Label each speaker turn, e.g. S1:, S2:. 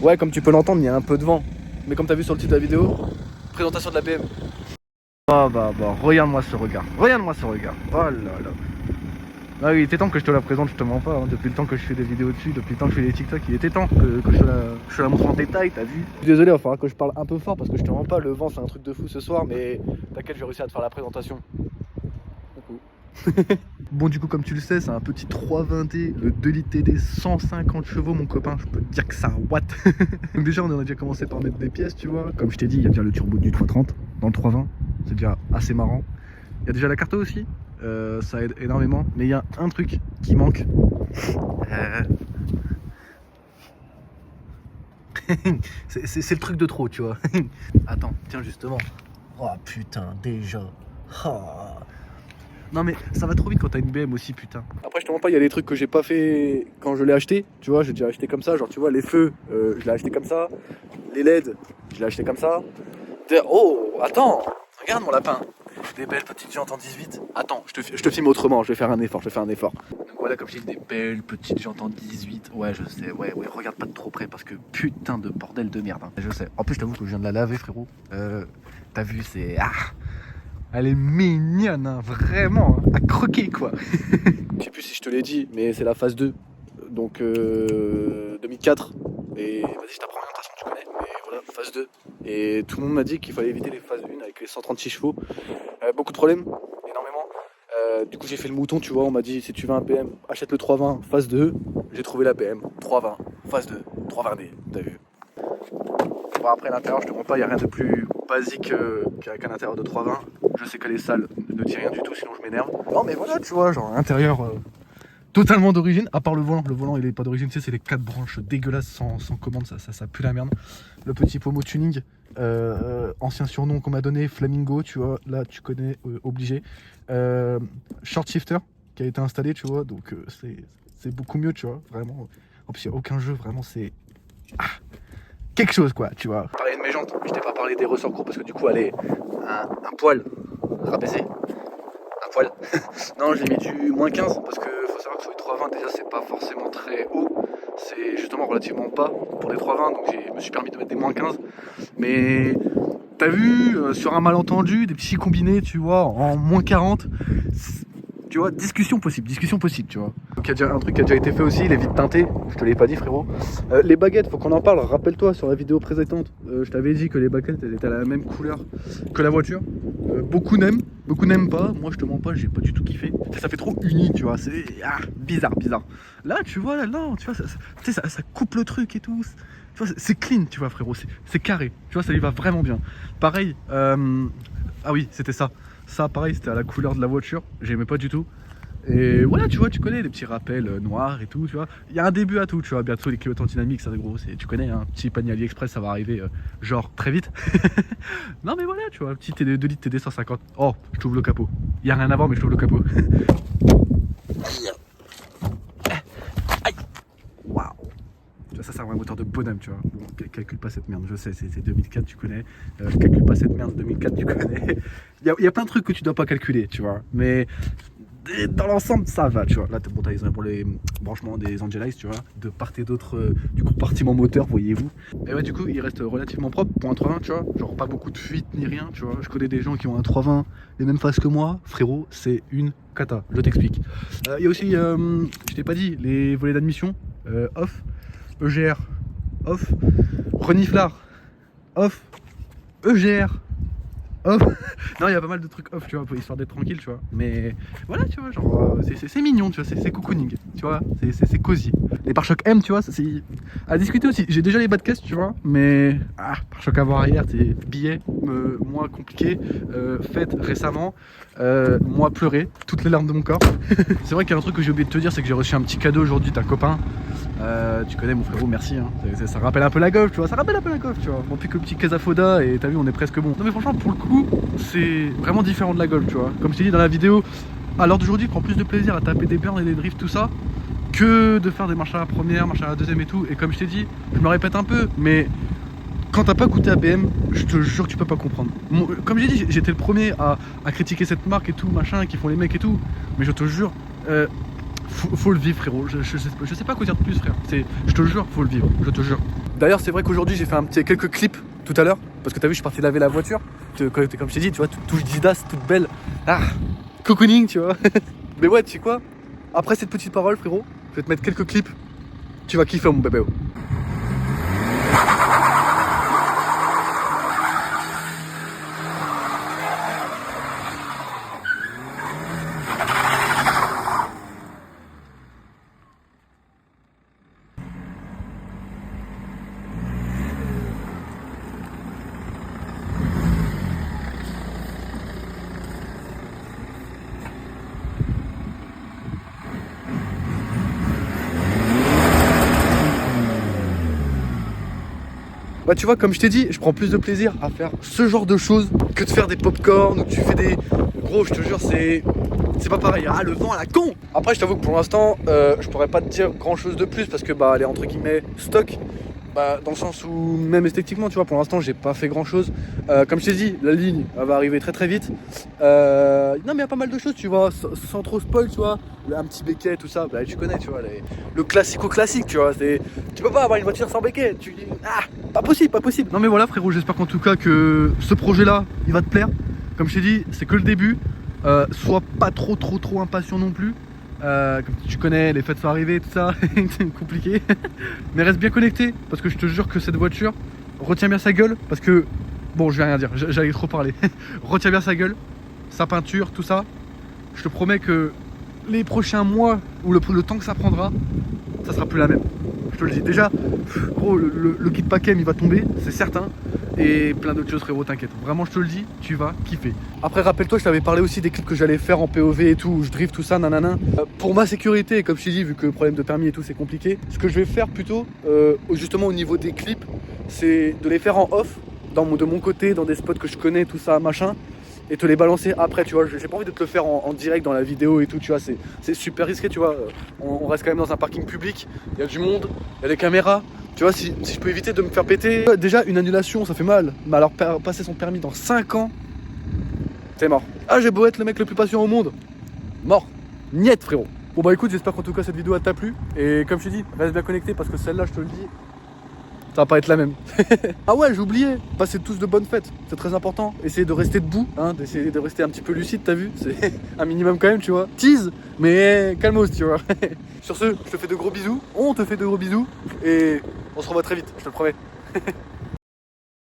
S1: Ouais, comme tu peux l'entendre, il y a un peu de vent. Mais comme t'as vu sur le titre de la vidéo, présentation de la BM. Ah bah, regarde-moi ce regard. Regarde-moi ce regard. Oh là là. Ah oui, il était temps que je te la présente, je te mens pas. Hein. Depuis le temps que je fais des vidéos dessus, depuis le temps que je fais des TikTok, il était temps que je te la montre en détail, t'as vu. Je suis désolé, il va falloir que je parle un peu fort parce que je te mens pas, le vent c'est un truc de fou ce soir, mais t'inquiète, je vais réussir à te faire la présentation. Coucou. Bon, du coup, comme tu le sais, c'est un petit 320D, le 2 litres TD, 150 chevaux, mon copain. Je peux te dire que ça watt. Donc, déjà, on a déjà commencé par mettre des pièces, tu vois. Comme je t'ai dit, il y a déjà le turbo du 330 dans le 320. C'est déjà assez marrant. Il y a déjà la carte aussi. Ça aide énormément. Mais il y a un truc qui manque. C'est le truc de trop, tu vois. Attends, tiens, justement. Oh putain, déjà. Oh. Non mais ça va trop vite quand t'as une BM aussi, putain. Après je te mens pas, il y a des trucs que j'ai pas fait quand je l'ai acheté. Tu vois, j'ai déjà acheté comme ça. Genre tu vois, les feux, je l'ai acheté comme ça. Les LED, je l'ai acheté comme ça. Oh, attends, regarde mon lapin. Des belles petites jantes en 18. Attends, je te filme autrement, je vais faire un effort, Donc voilà, comme je dis, des belles petites jantes en 18. Ouais, je sais, ouais, regarde pas de trop près parce que putain de bordel de merde. Hein. Je sais. En plus, je t'avoue que je viens de la laver, frérot. T'as vu, c'est... Ah, elle est mignonne, hein, vraiment, hein, à croquer, quoi. Je sais plus si je te l'ai dit, mais c'est la phase 2. Donc 2004. Et vas-y, je t'apprends rien, de toute façon, tu connais. Mais voilà, phase 2. Et tout le monde m'a dit qu'il fallait éviter les phases 1 avec les 136 chevaux. Beaucoup de problèmes, énormément. Du coup, j'ai fait le mouton, tu vois. On m'a dit si tu veux un BM, achète le 320 phase 2. J'ai trouvé la BM 320 phase 2, 320D. T'as vu? Bon, après, l'intérieur, je te mens pas, il n'y a rien de plus basique qu'un intérieur de 320. Je sais que les salles ne disent rien du tout, sinon je m'énerve. Non, mais voilà, tu vois, genre, intérieur totalement d'origine, à part le volant. Le volant, il est pas d'origine, tu sais, c'est les 4 branches dégueulasses sans commande, ça pue la merde. Le petit pommeau tuning, ancien surnom qu'on m'a donné, Flamingo, tu vois, là, tu connais, obligé. Short shifter, qui a été installé, tu vois, donc c'est beaucoup mieux, tu vois, vraiment. En plus, il n'y a aucun jeu, vraiment, c'est... Ah, quelque chose, quoi, tu vois. Parler de mes jantes, je t'ai pas parlé des ressorts courts parce que du coup, elle est un poil rabaissé. Un poil. Non, j'ai mis du moins 15 parce que faut savoir que sur les 320, déjà, c'est pas forcément très haut. C'est justement relativement bas pour les 320, donc je me suis permis de mettre des moins 15. Mais t'as vu, sur un malentendu, des petits combinés, tu vois, en moins 40. Tu vois, discussion possible, tu vois. Donc il y a déjà un truc qui a déjà été fait aussi, les vitres teintées, je te l'ai pas dit, frérot. Les baguettes, faut qu'on en parle, rappelle-toi sur la vidéo précédente, je t'avais dit que les baguettes elles étaient à la même couleur que la voiture. Beaucoup n'aiment pas, moi je te mens pas, j'ai pas du tout kiffé. Ça fait trop uni, tu vois, c'est bizarre. Là, tu vois, là, non, tu vois, ça coupe le truc et tout. Tu vois, c'est clean, tu vois, frérot, c'est carré, tu vois, ça lui va vraiment bien. Pareil, ah oui, c'était ça. Ça, pareil, c'était à la couleur de la voiture, j'aimais pas du tout. Et voilà, tu vois, tu connais les petits rappels noirs et tout, tu vois. Il y a un début à tout, tu vois. Bientôt les clignotants dynamiques, ça, gros, tu connais, un petit panier AliExpress, ça va arriver genre très vite. Non, mais voilà, tu vois, un petit 2 litres TD 150. Oh, je t'ouvre le capot. Il y a rien à voir, mais je t'ouvre le capot. Aïe. Waouh. Tu vois, ça, c'est un moteur de bonhomme, tu vois. Bon, calcule pas cette merde, je sais, c'est 2004, tu connais. Calcule pas cette merde, 2004, tu connais. Il y a plein de trucs que tu dois pas calculer, tu vois. Mais dans l'ensemble, ça va, tu vois. Là, bon, t'as pour les branchements des Angelize, tu vois, de part et d'autre du compartiment moteur, voyez-vous. Et ouais, du coup, il reste relativement propre pour un 320, tu vois. Genre, pas beaucoup de fuite ni rien, tu vois. Je connais des gens qui ont un 320 les mêmes phases que moi. Frérot, c'est une cata, je t'explique. Il y a aussi, je t'ai pas dit, les volets d'admission, off, EGR, off, reniflard, off, EGR, off. Non, il y a pas mal de trucs off, tu vois, pour histoire d'être tranquille, tu vois. Mais voilà, tu vois, genre, c'est mignon, tu vois, c'est cocooning, tu vois, c'est cosy. Les pare-chocs M, tu vois, c'est à discuter aussi. J'ai déjà les bas de caisse, tu vois, mais pare-choc avant arrière, c'est billet, moi compliqué, fête récemment, moi pleurer, toutes les larmes de mon corps. C'est vrai qu'il y a un truc que j'ai oublié de te dire, c'est que j'ai reçu un petit cadeau aujourd'hui, ta copain. Tu connais mon frérot, merci, hein. Ça rappelle un peu la golf, tu vois, tu vois. Bon, plus que le petit Casafoda, et t'as vu, on est presque bon. Non mais franchement, pour le coup, c'est vraiment différent de la golf, tu vois. Comme je t'ai dit dans la vidéo, à l'heure d'aujourd'hui, prends plus de plaisir à taper des burns et des drifts, tout ça, que de faire des marches à la première, marches à la deuxième et tout. Et comme je t'ai dit, je me répète un peu, mais quand t'as pas goûté à BM, je te jure que tu peux pas comprendre. Comme j'ai dit, j'étais le premier à critiquer cette marque et tout, machin, qui font les mecs et tout, mais je te jure, faut le vivre, frérot. Je sais pas quoi dire de plus, frère. Je te jure, faut le vivre, je te jure. D'ailleurs, c'est vrai qu'aujourd'hui, j'ai fait quelques clips tout à l'heure. Parce que t'as vu, je suis parti laver la voiture. Comme je t'ai dit, tu vois, touche Didas, toute belle. Ah, cocooning, tu vois. Mais ouais, tu sais quoi? Après cette petite parole, frérot, je vais te mettre quelques clips. Tu vas kiffer, mon bébé. Bah tu vois, comme je t'ai dit, je prends plus de plaisir à faire ce genre de choses que de faire des pop-corn ou que tu fais des... Gros, je te jure, c'est pas pareil. Ah, le vent à la con. Après, je t'avoue que pour l'instant, je pourrais pas te dire grand chose de plus parce que bah elle est entre guillemets stock. Bah, dans le sens où, même esthétiquement, tu vois, pour l'instant, j'ai pas fait grand chose. Comme je t'ai dit, la ligne, elle va arriver très très vite. Non, mais il y a pas mal de choses, tu vois, sans trop spoil, tu vois. Un petit béquet, tout ça, bah, tu connais, tu vois, le classico-classique, tu vois. Tu peux pas avoir une voiture sans béquet. Ah, pas possible, pas possible. Non, mais voilà, frérot, j'espère qu'en tout cas, que ce projet-là, il va te plaire. Comme je t'ai dit, c'est que le début. Sois pas trop impatient non plus. Comme tu connais, les fêtes sont arrivées, tout ça, c'est compliqué. Mais reste bien connecté, parce que je te jure que cette voiture, retiens bien sa gueule, parce que, bon, je vais rien dire, j'allais trop parler. Retiens bien sa gueule, sa peinture, tout ça. Je te promets que les prochains mois, ou le temps que ça prendra, ça sera plus la même. Je te le dis déjà, gros, le kit Pacem il va tomber, c'est certain. Et plein d'autres choses, frérot, t'inquiète. Vraiment, je te le dis, tu vas kiffer. Après, rappelle-toi, je t'avais parlé aussi des clips que j'allais faire en POV et tout, où je drift tout ça, nanana. Pour ma sécurité, comme je t'ai dit, vu que le problème de permis et tout, c'est compliqué, ce que je vais faire plutôt, justement au niveau des clips, c'est de les faire en off, de mon côté, dans des spots que je connais, tout ça, machin, et te les balancer après, tu vois. J'ai pas envie de te le faire en direct dans la vidéo et tout, tu vois. C'est super risqué, tu vois. On reste quand même dans un parking public, il y a du monde, il y a des caméras. Tu vois, si je peux éviter de me faire péter. Déjà, une annulation, ça fait mal. Mais alors, passer son permis dans 5 ans, c'est mort. Ah, j'ai beau être le mec le plus patient au monde. Mort. Niet, frérot. Bon, bah écoute, j'espère qu'en tout cas cette vidéo t'a plu. Et comme je te dis, reste bien connecté parce que celle-là, je te le dis, ça va pas être la même. Ah ouais, j'ai oublié. Passez tous de bonnes fêtes. C'est très important. Essayez de rester debout, hein, d'essayer de rester un petit peu lucide, t'as vu? C'est un minimum quand même, tu vois. Tease, mais calmos, tu vois. Sur ce, je te fais de gros bisous. On te fait de gros bisous. Et on se revoit très vite, je te le promets.